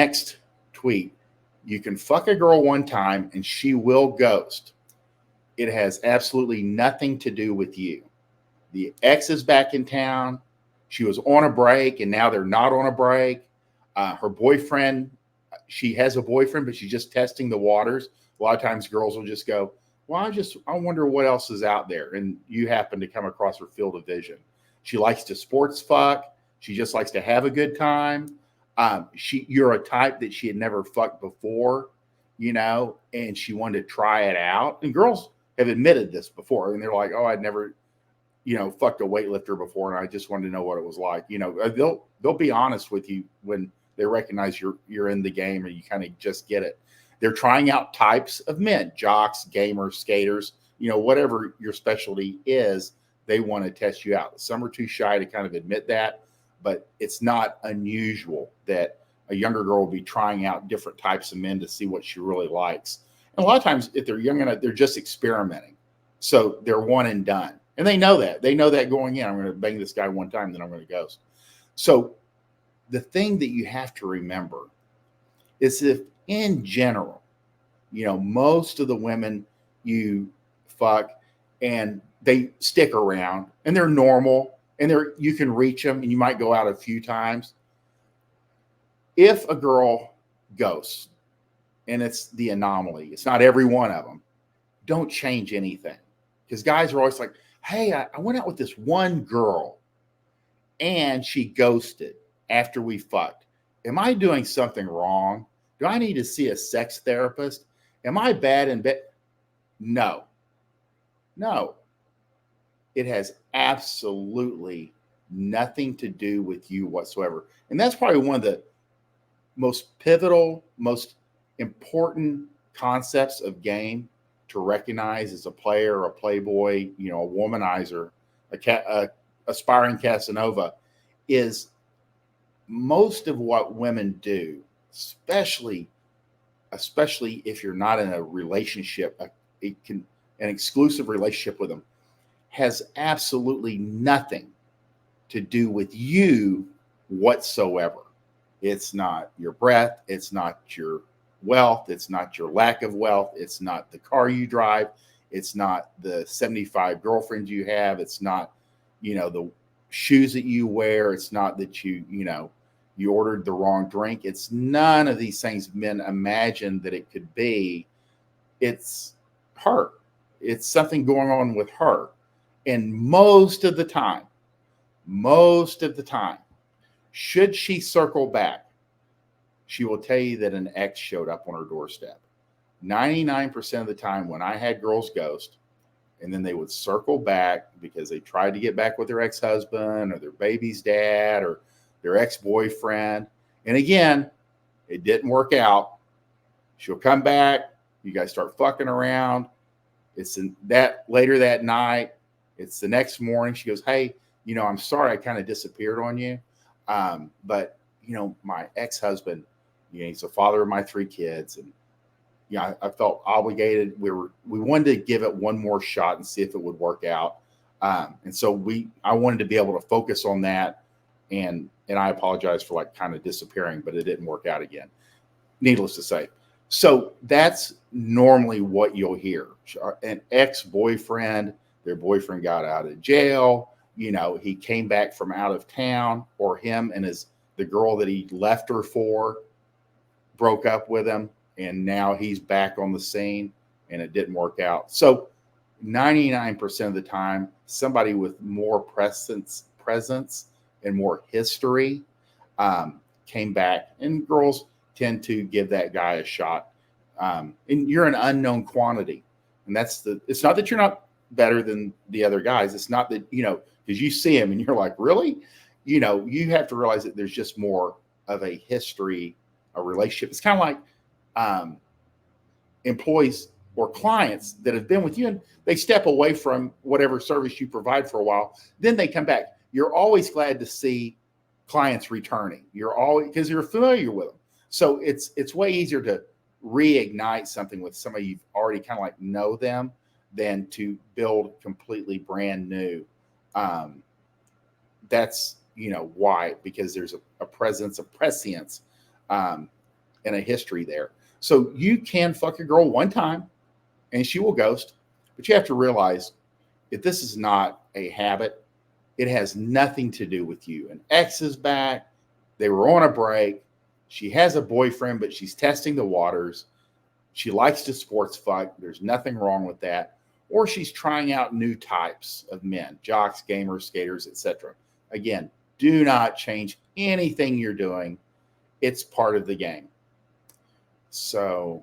Next tweet, you can fuck a girl one time and she will ghost. It has absolutely nothing to do with you. The ex is back in town. She was on a break and now they're not on a break. Her boyfriend, she has a boyfriend, but she's just testing the waters. A lot of times girls will just go, well, I wonder what else is out there. And you happen to come across her field of vision. She likes to sports fuck. She just likes to have a good time. You're a type that she had never fucked before, and she wanted to try it out. And girls have admitted this before, and they're like, "Oh, I'd never, fucked a weightlifter before, and I just wanted to know what it was like." They'll be honest with you when they recognize you're in the game and you kind of just get it. They're trying out types of men, jocks, gamers, skaters, whatever your specialty is. They want to test you out. Some are too shy to kind of admit that, but it's not unusual that a younger girl will be trying out different types of men to see what she really likes. And a lot of times, if they're young enough, they're just experimenting. So they're one and done. And they know that. They know that going in. I'm going to bang this guy one time, then I'm going to ghost. So the thing that you have to remember is if in general, most of the women you fuck and they stick around and they're normal and you can reach them and you might go out a few times. If a girl ghosts, and it's the anomaly, it's not every one of them, don't change anything. Because guys are always like, hey, I went out with this one girl and she ghosted after we fucked. Am I doing something wrong? Do I need to see a sex therapist? Am I bad in bed? No. It has absolutely nothing to do with you whatsoever. And that's probably one of the most pivotal, most important concepts of game to recognize as a player, a playboy, a womanizer, a aspiring Casanova, is most of what women do, especially if you're not in a relationship, an exclusive relationship with them, has absolutely nothing to do with you whatsoever. It's not your breath. It's not your wealth. It's not your lack of wealth. It's not the car you drive. It's not the 75 girlfriends you have. It's not, the shoes that you wear. It's not that you ordered the wrong drink. It's none of these things men imagine that it could be. It's her. It's something going on with her. And most of the time, should she circle back, she will tell you that an ex showed up on her doorstep. 99% of the time when I had girls ghost, and then they would circle back because they tried to get back with their ex-husband or their baby's dad or their ex-boyfriend. And again, it didn't work out. She'll come back. You guys start fucking around. It's later that night. It's the next morning. She goes, hey, I'm sorry I kind of disappeared on you. But my ex-husband, he's the father of my 3 kids. And I felt obligated. We wanted to give it one more shot and see if it would work out. And so I wanted to be able to focus on that. And I apologize for kind of disappearing, but it didn't work out again. Needless to say. So that's normally what you'll hear. An ex-boyfriend, their boyfriend got out of jail. He came back from out of town, or him and the girl that he left her for broke up with him. And now he's back on the scene and it didn't work out. So 99% of the time, somebody with more presence and more history came back, and girls tend to give that guy a shot. And you're an unknown quantity. And it's not that you're not better than the other guys. It's not that, because you see him and you're like, really? You have to realize that there's just more of a history, a relationship. It's kind of like employees or clients that have been with you and they step away from whatever service you provide for a while. Then they come back. You're always glad to see clients returning. You're always, because you're familiar with them. So it's way easier to reignite something with somebody you've already kind of know them than to build completely brand new. That's, why, because there's a presence, a prescience and a history there. So you can fuck a girl one time and she will ghost, but you have to realize if this is not a habit, it has nothing to do with you. An ex is back. They were on a break. She has a boyfriend, but she's testing the waters. She likes to sports fuck. There's nothing wrong with that. Or she's trying out new types of men, jocks, gamers, skaters, etc. Again, do not change anything you're doing. It's part of the game. So